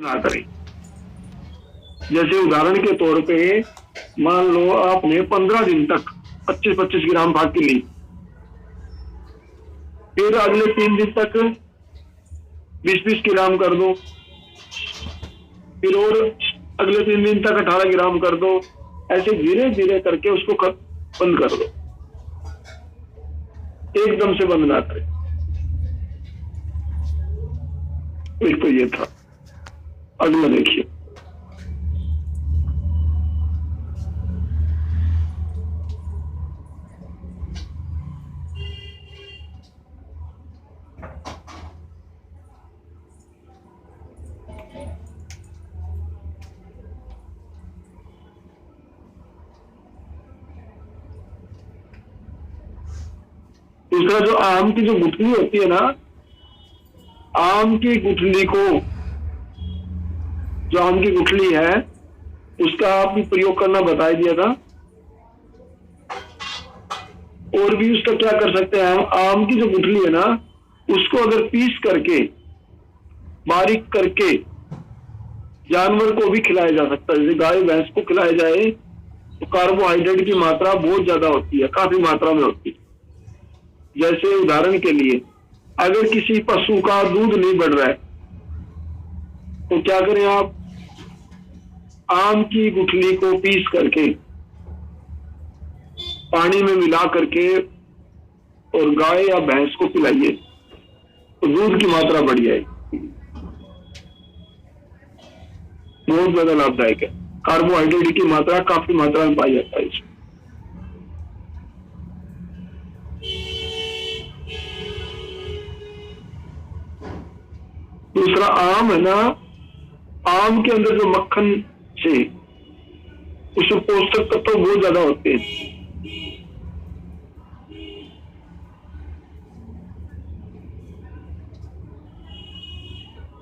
ना करें। जैसे उदाहरण के तौर पे मान लो आपने 15 दिन तक 25-25 ग्राम फाकी ली, फिर अगले 3 दिन तक 20-20 ग्राम कर दो, फिर और अगले 3 दिन तक 18 ग्राम कर दो। ऐसे धीरे धीरे करके उसको बंद कर दो, एकदम से बंद ना करें। एक तो ये था। अगला देखिए, दूसरा जो आम की जो गुठली होती है ना, आम की गुठली को, जो आम की गुठली है उसका आप भी प्रयोग करना बता दिया था। और भी उसका क्या कर सकते हैं, आम की जो गुठली है ना उसको अगर पीस करके बारीक करके जानवर को भी खिलाया जा सकता है। जैसे गाय भैंस को खिलाया जाए तो कार्बोहाइड्रेट की मात्रा बहुत ज्यादा होती है, काफी मात्रा में होती है। जैसे उदाहरण के लिए अगर किसी पशु का दूध नहीं बढ़ रहा है तो क्या करें आप, आम की गुठली को पीस करके पानी में मिला करके और गाय या भैंस को पिलाइए तो दूध की मात्रा बढ़ जाएगी। बहुत ज्यादा लाभदायक है। कार्बोहाइड्रेट की मात्रा काफी मात्रा में पाई जाता है इसमें। दूसरा आम है ना, आम के अंदर जो मक्खन से उसमें पोषक तत्व बहुत ज्यादा होते हैं।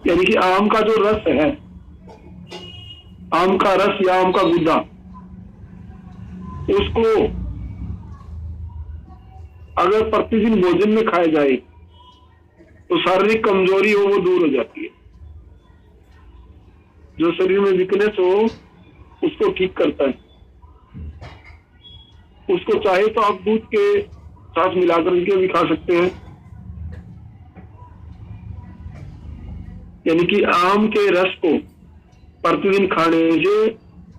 यानी कि आम का जो रस है, आम का रस या आम का गुद्दा, उसको अगर प्रतिदिन भोजन में खाया जाए तो शारीरिक कमजोरी हो वो दूर हो जाती है। जो शरीर में वीकनेस हो उसको ठीक करता है। उसको चाहे तो आप दूध के साथ मिलाकर के भी खा सकते हैं। यानी कि आम के रस को प्रतिदिन खाने से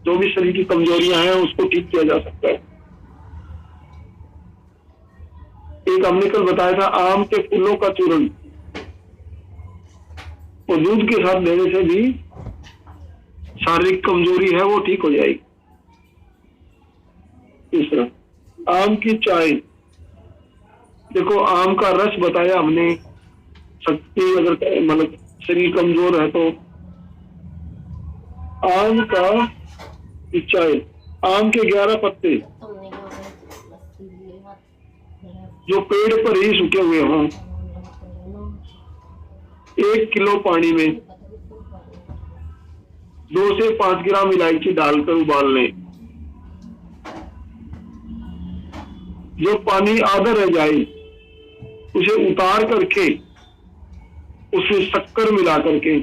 जो भी शरीर की कमजोरियां हैं उसको ठीक किया जा सकता है। एक हमने कल बताया था आम के फूलों का चूर्ण, वो दूध के साथ लेने से भी शारीरिक कमजोरी है वो ठीक हो जाएगी। तीसरा, आम की चाय। देखो आम का रस बताया हमने, शक्ति अगर मतलब शरीर कमजोर है तो आम का चाय, आम के 11 पत्ते जो पेड़ पर ही सूखे हुए हों, 1 किलो पानी में 2 से 5 ग्राम इलायची डालकर उबाल लें। जो पानी आधा रह जाए उसे उतार करके उसमें शक्कर मिला करके,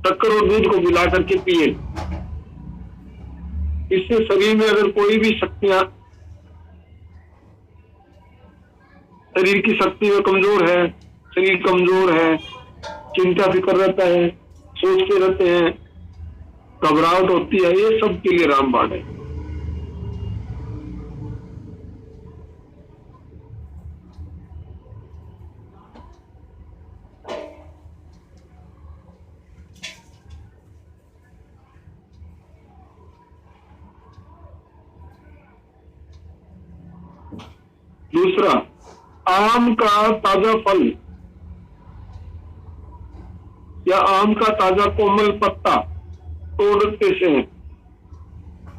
शक्कर और दूध को मिला करके पिए। इससे शरीर में अगर कोई भी शक्तियां, शरीर की शक्ति में कमजोर है, शरीर कमजोर है, चिंता फिक्र रहता है, सोचते रहते हैं, घबराहट होती है, ये सब के लिए रामबाण है। दूसरा, आम का ताजा फल या आम का ताजा कोमल पत्ता तोड़ते से,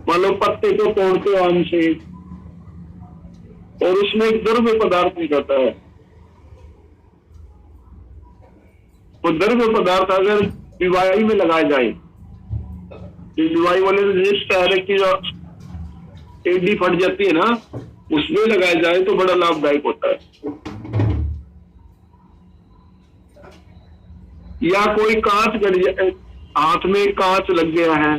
मतलब पत्ते को तोड़ते आम से और उसमें एक द्रव्य पदार्थ निकलता है। वो द्रव्य पदार्थ अगर दीवाई में लगाया जाए, दीवाई वाले रजिस्ट है कि जो एडी फट जाती है ना, उसमें लगाया जाए तो बड़ा लाभदायक होता है। या कोई कांच गड़ जाए, हाथ में कांच लग गया है,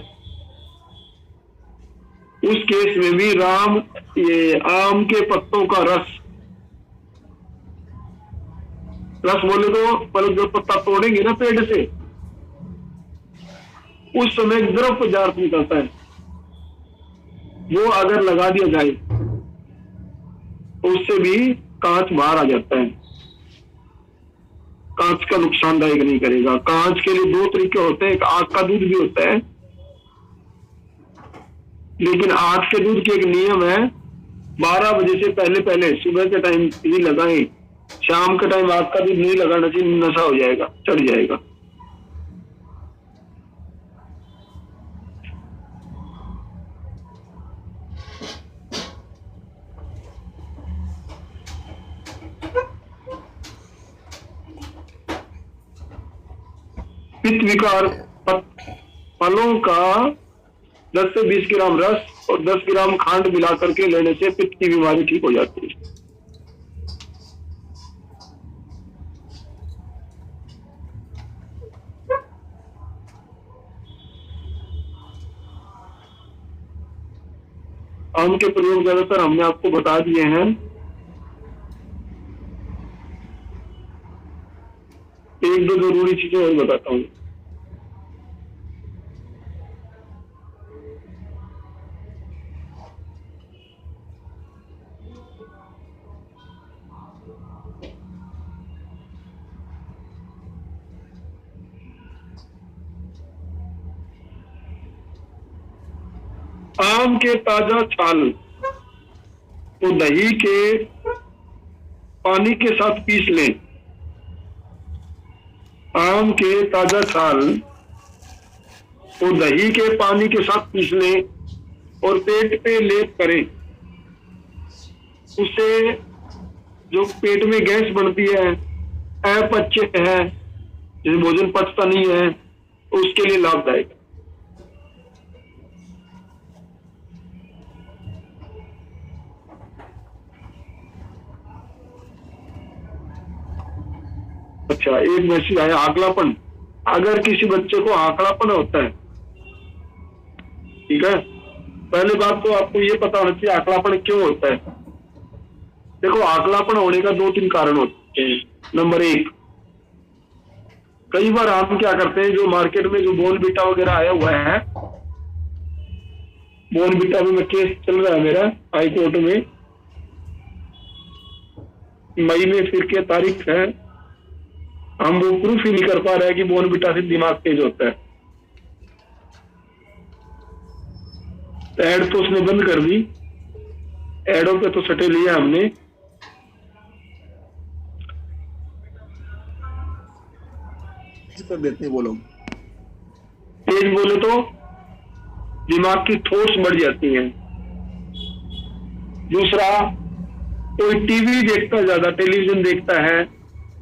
उस केस में भी ये आम के पत्तों का रस बोले तो पहले जो पत्ता तोड़ेंगे ना पेड़ से, उस समय एक द्रव पदार्थ निकलता है, वो अगर लगा दिया जाए तो उससे भी कांच बाहर आ जाता है। कांच का नुकसानदायक नहीं करेगा। कांच के लिए दो तरीके होते हैं, एक आग का दूध भी होता है, लेकिन आग के दूध की एक नियम है, 12 बजे से पहले पहले सुबह के टाइम ही लगाएं, शाम के टाइम आग का दूध नहीं लगाना चाहिए, नशा हो जाएगा, चढ़ जाएगा। पित्त विकार, फलों का 10 से 20 ग्राम रस और 10 ग्राम खांड मिला करके लेने से पित्त की बीमारी ठीक हो जाती है। आम के प्रयोग ज्यादातर हमने आपको बता दिए हैं। एक दो जरूरी चीजें और बताता हूँ। आम के ताजा छाल तो दही के पानी के साथ पीस लें। आम के ताजा छाल तो दही के पानी के साथ पीस लें और पेट पे लेप करें। उससे जो पेट में गैस बनती है, अपच है, जैसे भोजन पचता नहीं है, तो उसके लिए लाभदायक है। अच्छा, एक मैसेज आया, आंकड़ापन। अगर किसी बच्चे को आंकड़ापन होता है, ठीक है, पहली बात तो आपको ये पता होना चाहिए आंकड़ापन क्यों होता है। देखो, आंकड़ापन होने का 2-3 कारण होते हैं। नंबर 1, कई बार हम क्या करते हैं, जो मार्केट में जो बोर्नविटा वगैरह आया हुआ है, बोर्नविटा में केस चल रहा है मेरा हाई कोर्ट में, मई में फिर क्या तारीख है, हम वो प्रूफ ही नहीं कर पा रहे हैं कि बोर्नविटा से दिमाग तेज होता है। तो एड तो उसने बंद कर दी, एडों पे तो सटे लिया हमने। कर देते हैं वो लोग। तेज बोले तो दिमाग की थॉट्स बढ़ जाती हैं। दूसरा, कोई टीवी देखता है, ज्यादा टेलीविजन देखता है,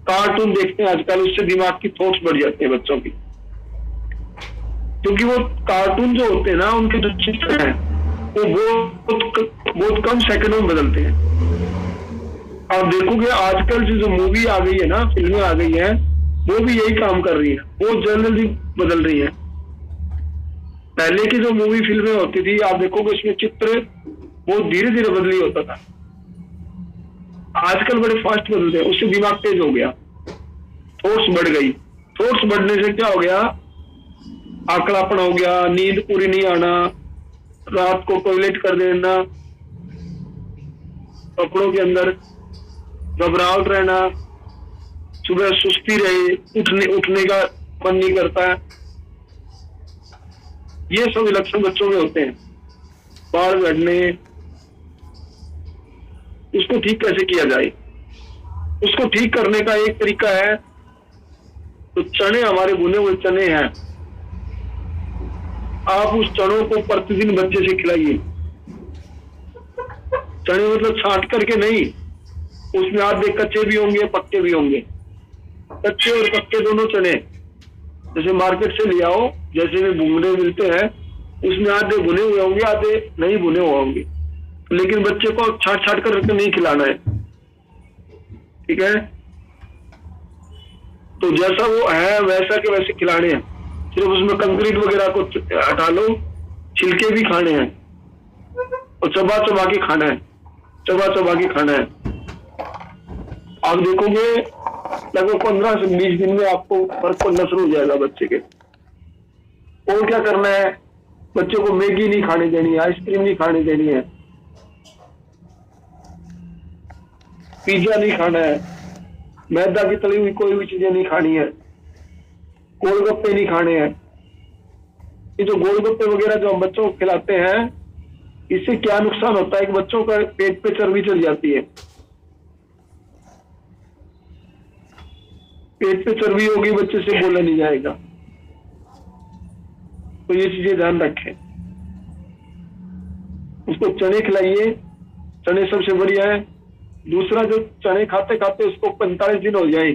कार्टून देखते हैं आजकल, उससे दिमाग की थॉट्स बढ़ जाती है बच्चों की। क्योंकि वो कार्टून जो होते हैं ना, उनके जो चित्र हैं वो बहुत कम सेकंडों में बदलते हैं। आप देखोगे आजकल जो मूवी आ गई है ना, फिल्में आ गई हैं, वो भी यही काम कर रही है, वो जल्दी बदल रही है। पहले की जो मूवी फिल्में होती थी, आप देखोगे उसमें चित्र बहुत धीरे धीरे बदली होता था। आजकल बड़े फास्ट बदलते हैं, उससे दिमाग तेज हो गया, थॉट्स बढ़ गई। थॉट्स बढ़ने से क्या हो गया, आंकड़ापन हो गया, नींद पूरी नहीं आना, रात को टॉयलेट कर देना, कपड़ों के अंदर घबराहट रहना, सुबह सुस्ती रहे, उठने का मन नहीं करता है। ये सब लक्षण बच्चों में होते हैं। बाहर बैठने, उसको ठीक कैसे किया जाए? उसको ठीक करने का एक तरीका है, तो चने, हमारे भुने हुए चने हैं, आप उस चनों को प्रतिदिन बच्चे से खिलाइए। चने मतलब छांट करके नहीं, उसमें आधे कच्चे भी होंगे, पक्के भी होंगे। कच्चे और पक्के दोनों चने जैसे मार्केट से ले आओ, जैसे भी भुने मिलते हैं, उसमें आधे भुने हुए होंगे, आधे नहीं भुने हुए होंगे, लेकिन बच्चे को छाट छाट कर नहीं खिलाना है, ठीक है। तो जैसा वो है वैसा के वैसे खिलाने हैं, सिर्फ उसमें कंक्रीट वगैरह को हटा लो, छिलके भी खाने हैं और चबा चबा के खाना है, चबा चबा के खाना है। आप देखोगे लगभग 15 से 20 दिन में आपको फर्क पड़ना शुरू हो जाएगा बच्चे के। और क्या करना है, बच्चे को मैगी नहीं खाने देनी है, आइसक्रीम नहीं खाने देनी है, पिज्जा नहीं खाना है, मैदा की तली हुई कोई भी चीजें नहीं खानी है, गोलगप्पे नहीं खाने हैं। ये जो गोलगप्पे वगैरह जो हम बच्चों को खिलाते हैं, इससे क्या नुकसान होता है कि बच्चों का पेट पे चर्बी चढ़ जाती है। पेट पे चर्बी होगी, बच्चे से बोला नहीं जाएगा। तो ये चीजें ध्यान रखें। उसको चने खिलाइए, चने सबसे बढ़िया है। दूसरा, जो चने खाते खाते उसको 45 दिन हो जाए,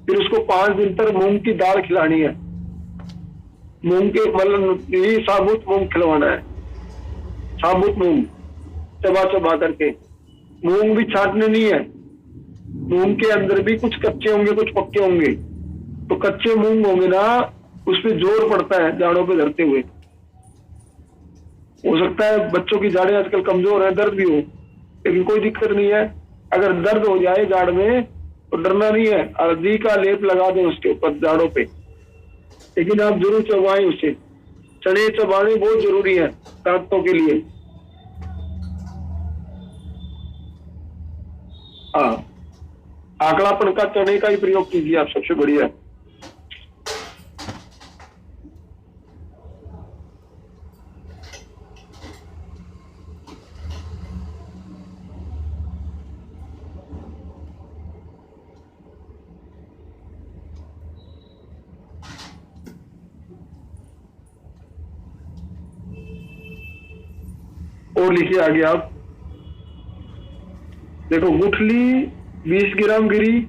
फिर उसको 5 दिन तक मूंग की दाल खिलानी है। मूंग के मतलब ये साबुत मूंग खिलवाना है, साबुत मूंग चबा चबा करके। मूंग भी छाटने नहीं है, मूंग के अंदर भी कुछ कच्चे होंगे कुछ पक्के होंगे। तो कच्चे मूंग होंगे ना, उसपे जोर पड़ता है जाड़ों पे धरते हुए। हो सकता है बच्चों की जाड़ें आजकल कमजोर है, दर्द भी हो, लेकिन कोई दिक्कत नहीं है। अगर दर्द हो जाए जाड़ में तो डरना नहीं है, हल्दी का लेप लगा दें उसके ऊपर जाड़ों पे, लेकिन आप जरूर चबाएं उसे। चने चबाने बहुत जरूरी है दांतों के लिए। हाँ, आंकड़ापन का चने का ही प्रयोग कीजिए आप, सबसे बढ़िया। और लिखिए आगे आप, देखो गुठली 20 ग्राम गिरी,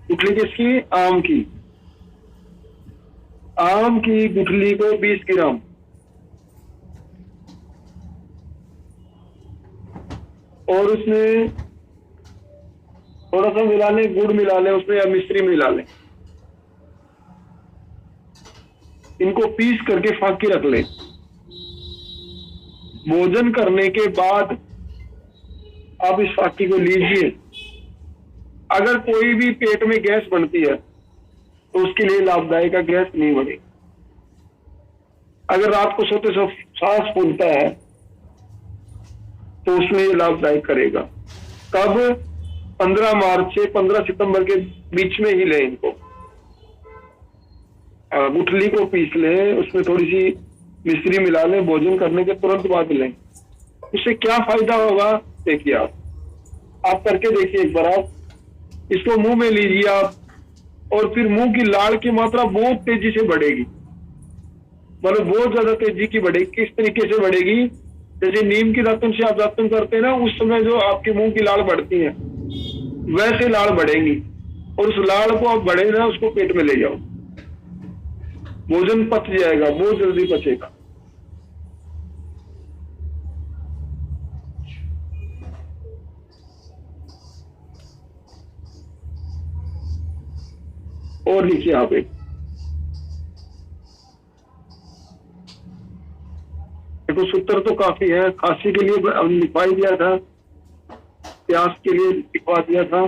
गुठली किसकी? आम की। आम की गुठली को 20 ग्राम, और उसमें थोड़ा सा मिला लें, गुड़ मिला लें उसमें, या मिश्री मिला लें। इनको पीस करके फाकी रख लें। भोजन करने के बाद आप इस फाकी को लीजिए। अगर कोई भी पेट में गैस बनती है तो उसके लिए लाभदायक है, गैस नहीं बने। अगर रात को सोते सोते सांस फूलता है तो उसमें ये लाभदायक करेगा। कब? 15 मार्च से 15 सितंबर के बीच में ही लें इनको। गुठली को पीस लें, उसमें थोड़ी सी मिश्री मिला लें, भोजन करने के तुरंत बाद लें। इससे क्या फायदा होगा देखिए आप करके देखिए एक बार। आप इसको मुंह में लीजिए आप, और फिर मुंह की लाल की मात्रा बहुत तेजी से बढ़ेगी, मतलब बहुत ज्यादा तेजी की बढ़ेगी। किस तरीके से बढ़ेगी? जैसे नीम की दातुन से आप दातुन करते हैं ना, उस समय जो आपके मुंह की लाल बढ़ती है, वैसे लाल बढ़ेगी। और उस लाल को आप बढ़े ना, उसको पेट में ले जाओ, भोजन पच जाएगा, बहुत जल्दी पचेगा। और लिखिए आप एक, देखो सूत्र तो काफी है। खांसी के लिए लिखवा दिया था, प्यास के लिए लिखवा दिया था।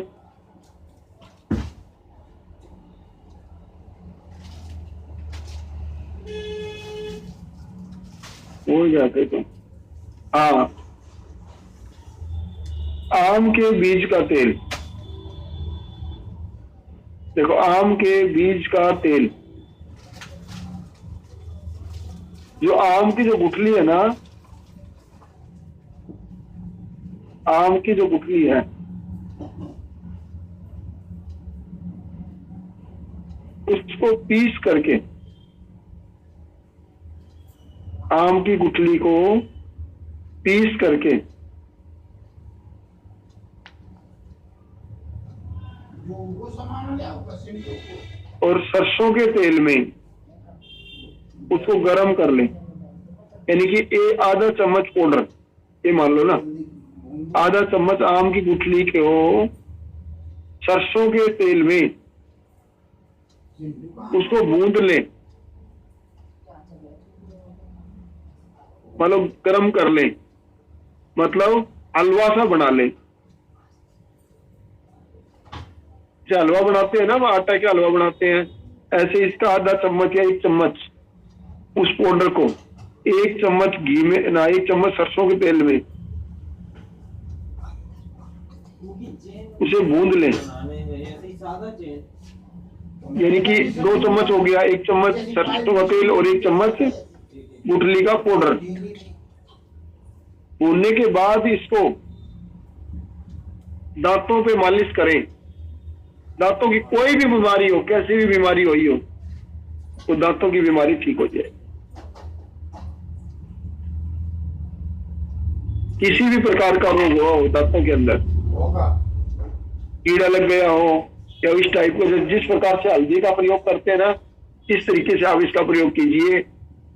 हो जाते तो हाँ, आम के बीज का तेल। देखो आम के बीज का तेल, जो आम की जो गुठली है ना, आम की जो गुठली है, उसको पीस करके, आम की गुठली को पीस करके और सरसों के तेल में उसको गर्म कर लें, यानी कि आधा चम्मच पाउडर, ये मान लो ना, आधा चम्मच आम की गुठली को सरसों के तेल में उसको गूंद लें, मतलब गर्म कर लें, मतलब हलवा सा बना लें। जैसे हलवा बनाते हैं ना, आटा का हलवा बनाते हैं, ऐसे इसका आधा चम्मच या 1 चम्मच उस पाउडर को 1 चम्मच घी में ना 1 चम्मच सरसों के तेल में उसे गूंद लें। यानी कि 2 चम्मच हो गया, 1 चम्मच सरसों का तेल और 1 चम्मच गुठली का पाउडर। भूनने के बाद इसको दांतों पे मालिश करें। दांतों की कोई भी बीमारी हो, कैसी भी बीमारी हुई हो, तो दांतों की बीमारी ठीक हो जाए। किसी भी प्रकार का रोग हो दांतों के अंदर, कीड़ा लग गया हो या इस टाइप को, जिस प्रकार से हल्दी का प्रयोग करते हैं ना, इस तरीके से आप इसका प्रयोग कीजिए,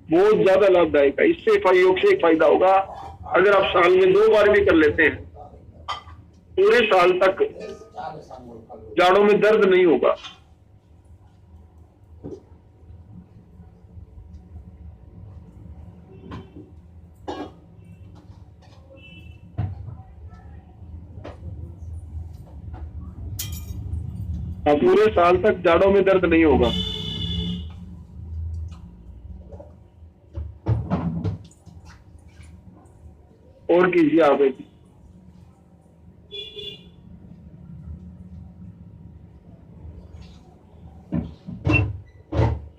बहुत ज्यादा लाभदायक है। इससे योग से एक फायदा होगा, अगर आप साल में 2 बार भी कर लेते हैं, पूरे साल तक जाड़ों में दर्द नहीं होगा। पूरे साल तक जाड़ों में दर्द नहीं होगा। और कीजिए आप एक।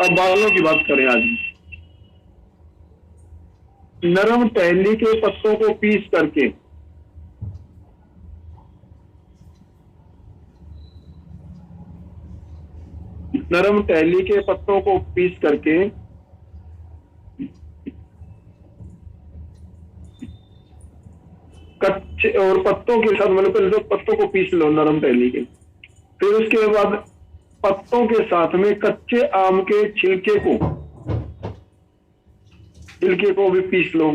अब बालों की बात करें आज। नरम टहनी के पत्तों को पीस करके नरम टहनी के पत्तों को पीस करके कच्चे और पत्तों के साथ, मतलब पहले तो पत्तों को पीस लो नरम टहनी के, फिर उसके बाद पत्तों के साथ में कच्चे आम के छिलके को भी पीस लो,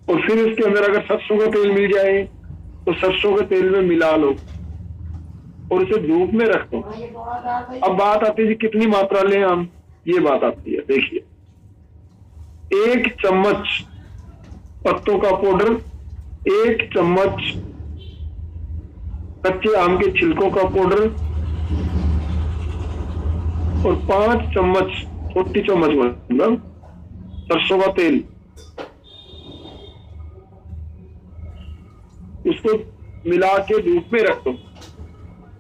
और फिर उसके अंदर अगर सरसों का तेल मिल जाए तो सरसों के तेल में मिला लो और उसे धूप में रख दो। अब बात आती है कितनी मात्रा लें हम, ये बात आती है। देखिए, 1 चम्मच पत्तों का पाउडर, 1 चम्मच कच्चे आम के छिलकों का पाउडर और 5 चम्मच, छोटी चम्मच मतलब सरसों का तेल, उसको मिला के धूप में रख दो।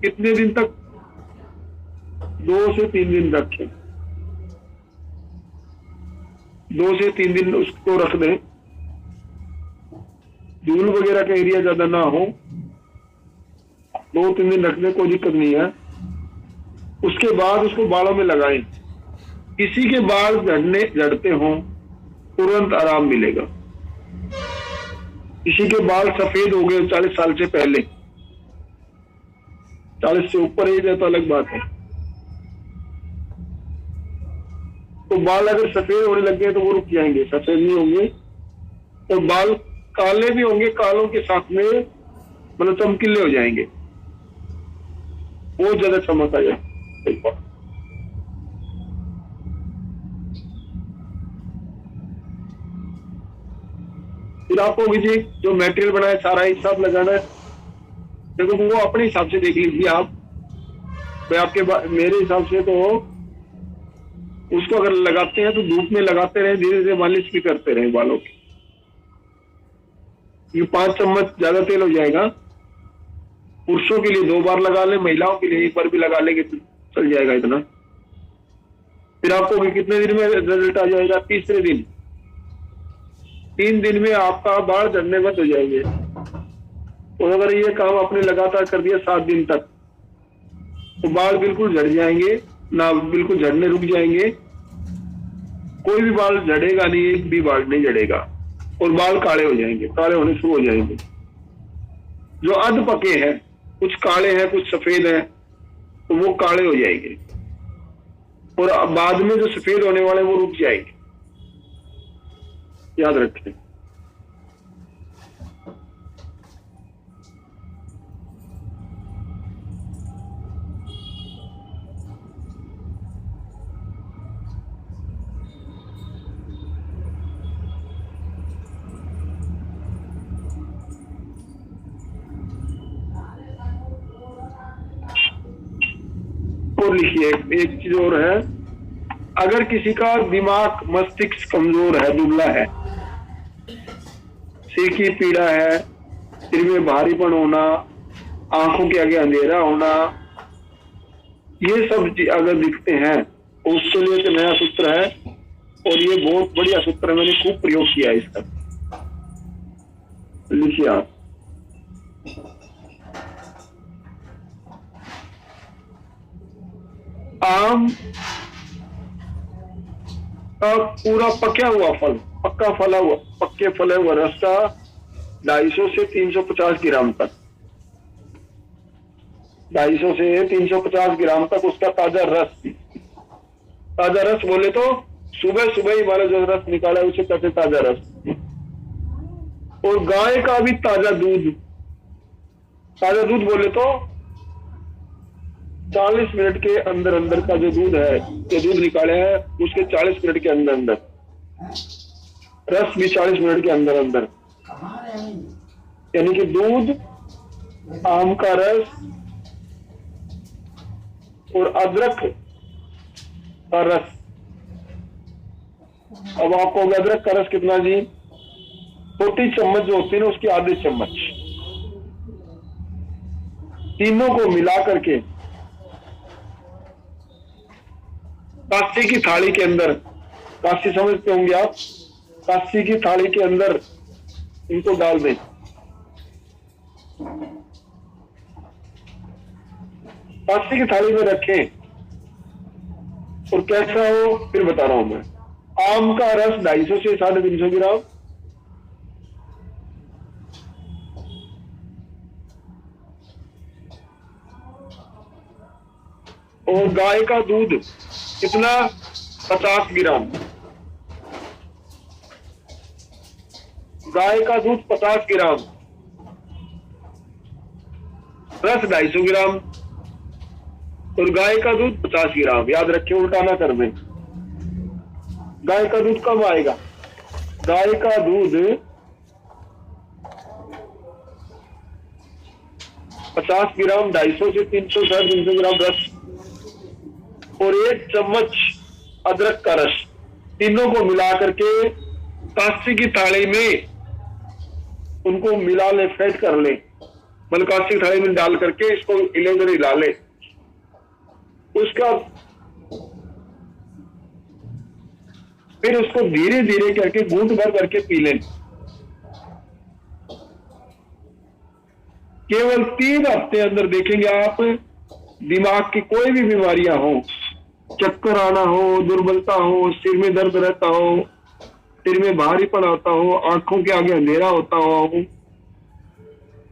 कितने दिन तक? 2 से 3 दिन रखें। 2 से 3 दिन उसको रख दें। धूल वगैरह का एरिया ज्यादा ना हो, 2-3 दिन रखने कोई दिक्कत नहीं है। उसके बाद उसको बालों में लगाएं। किसी के बाल झड़ते हों, तुरंत आराम मिलेगा। किसी के बाल सफेद हो गए 40 साल से पहले, 40 से ऊपर ही तो अलग बात है, तो बाल अगर सफेद होने लग गए तो वो रुक जाएंगे, सफेद नहीं होंगे। और बाल काले भी होंगे, कालों के साथ में मतलब चमकीले हो जाएंगे, बहुत ज्यादा चमक आ जाए। फिर आपको जी जो मटेरियल बनाया सारा हिसाब लगाना है। देखो वो अपने हिसाब से देख लीजिए आप। मैं आपके मेरे हिसाब से तो उसको अगर लगाते हैं तो धूप में लगाते रहे, धीरे धीरे मालिश भी करते रहे बालों की। ये 5 चम्मच ज्यादा तेल हो जाएगा। पुरुषों के लिए 2 बार लगा ले, महिलाओं के लिए 1 बार भी लगा लेंगे तो चल जाएगा इतना। फिर आपको कितने दिन में रिजल्ट आ जाएगा? तीसरे दिन, 3 दिन में आपका बाल झड़ने बंद हो जाएंगे। और अगर ये काम आपने लगातार कर दिया 7 दिन तक, तो बाल बिल्कुल झड़ जाएंगे, ना बिल्कुल झड़ने रुक जाएंगे, कोई भी बाल झड़ेगा नहीं, एक भी बाल नहीं झड़ेगा, और बाल काले हो जाएंगे, काले होने शुरू हो जाएंगे। जो अध पके हैं, कुछ काले हैं कुछ सफेद हैं, तो वो काले हो जाएंगे, और बाद में जो सफेद होने वाले वो रुक जाएंगे। याद रखें। और लिखिए, एक चीज और है, अगर किसी का दिमाग मस्तिष्क कमजोर है, दुबला है, सिर की पीड़ा है, सिर में भारीपन होना, आंखों के आगे अंधेरा होना, ये सब अगर दिखते हैं तो उसके लिए एक नया सूत्र है, और ये बहुत बढ़िया सूत्र है, मैंने खूब प्रयोग किया है इसका। लिखिए आप, आम का पूरा पका हुआ फल, पक्का फला हुआ, पक्के फले हुआ रस का 250 से 350 ग्राम तक, 250 से 350 ग्राम तक उसका ताजा रस। ताजा रस बोले तो सुबह सुबह ही वाला जो रस निकाला है उसे कहते ताजा रस। और गाय का भी ताजा दूध, ताजा दूध बोले तो 40 मिनट के अंदर अंदर का जो दूध है, जो दूध निकाले है उसके 40 मिनट के अंदर अंदर, रस भी 40 मिनट के अंदर अंदर, यानी कि दूध, आम का रस और अदरक का रस। अब आपको अदरक का रस कितना जी? छोटी चम्मच जो होती है ना उसकी आधी चम्मच, तीनों को मिला करके कांसी की थाली के अंदर, कांसी समझते होंगे आप, कांसी की थाली के अंदर इनको डाल दें। कांसी की थाली में रखें और कैसा हो फिर बता रहा हूं मैं। आम का रस 250 से 350 ग्राम, और गाय का दूध कितना? 50 ग्राम। गाय का दूध 50 ग्राम, रस 250 ग्राम और गाय का दूध 50 ग्राम। याद रखिए, उल्टा ना कर दें। गाय का दूध कब आएगा? गाय का दूध 50 ग्राम, 250 से 300 ग्राम रस और 1 चम्मच अदरक का रस, तीनों को मिला करके कांसी की थाली में उनको मिला ले, फेंट कर ले, मतलब कांसी की थाली में डाल करके इसको इलेगर हिला ले। उसका फिर उसको धीरे धीरे करके घूंट भर करके पी लें। केवल 3 हफ्ते अंदर देखेंगे आप, दिमाग की कोई भी बीमारियां हो, चक्कर आना हो, दुर्बलता हो, सिर में दर्द रहता हो, सिर में भारीपन आता हो, आंखों के आगे अंधेरा होता हो,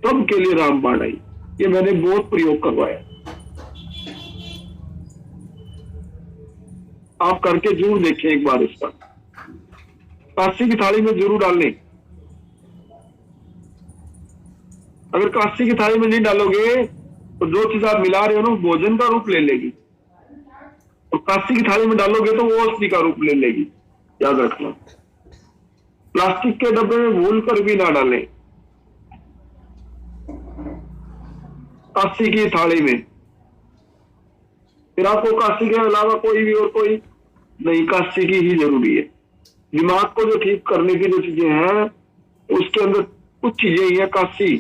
सब के लिए रामबाण आई। ये मैंने बहुत प्रयोग करवाया, आप करके जरूर देखें एक बार इसका। कांसी की थाली में जरूर डाल लें। अगर कांसी की थाली में नहीं डालोगे तो जो चीज आप मिला रहे हो ना भोजन का रूप ले लेगी, और कांसी की थाली में डालोगे तो वो औषधि का रूप ले लेगी। याद रखना, प्लास्टिक के डब्बे में भूल कर भी ना डालें कांसी की थाली में। फिर आपको कांसी के अलावा कोई भी और कोई नहीं, कांसी की ही जरूरी है। दिमाग को जो ठीक करने की जो चीजें हैं उसके अंदर कुछ चीजें ही है कांसी।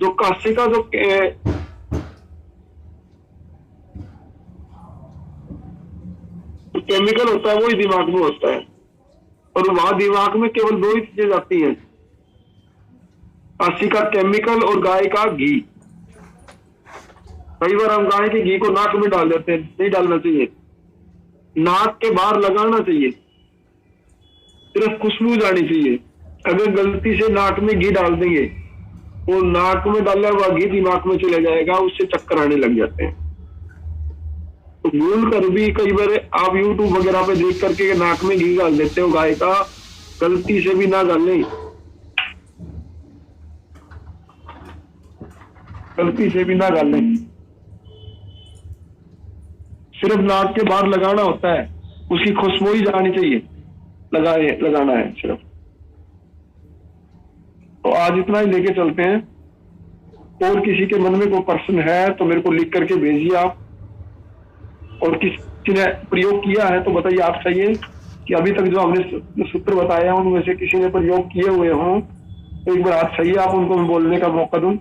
जो कांसी का जो केमिकल होता है वही दिमाग में होता है, और वहां दिमाग में केवल 2 ही चीजें जाती हैं, कांसी का केमिकल और गाय का घी। कई बार हम गाय के घी को नाक में डाल देते हैं, नहीं डालना चाहिए, नाक के बाहर लगाना चाहिए, सिर्फ खुशबू जानी चाहिए। अगर गलती से नाक में घी डाल देंगे वो नाक में डाला हुआ घी दिमाग में चले जाएगा, उससे चक्कर आने लग जाते हैं। तो भूल कर भी कई बार आप YouTube वगैरह पे देख करके नाक में घी डाल देते हो गाय का, गलती से भी ना डालें, गलती से भी ना डालें। सिर्फ नाक के बाहर लगाना होता है, उसकी खुशबू ही जानी चाहिए, लगाना है सिर्फ। तो आज इतना ही लेके चलते हैं। और किसी के मन में कोई प्रश्न है तो मेरे को लिख करके भेजिए आप, और किसी ने प्रयोग किया है तो बताइए आप चाहिए कि अभी तक जो हमने जो सूत्र बताए हैं उनमें से किसी ने प्रयोग किए हुए हों तो एक बार हाथ चाहिए आप उनको मैं बोलने का मौका दूं।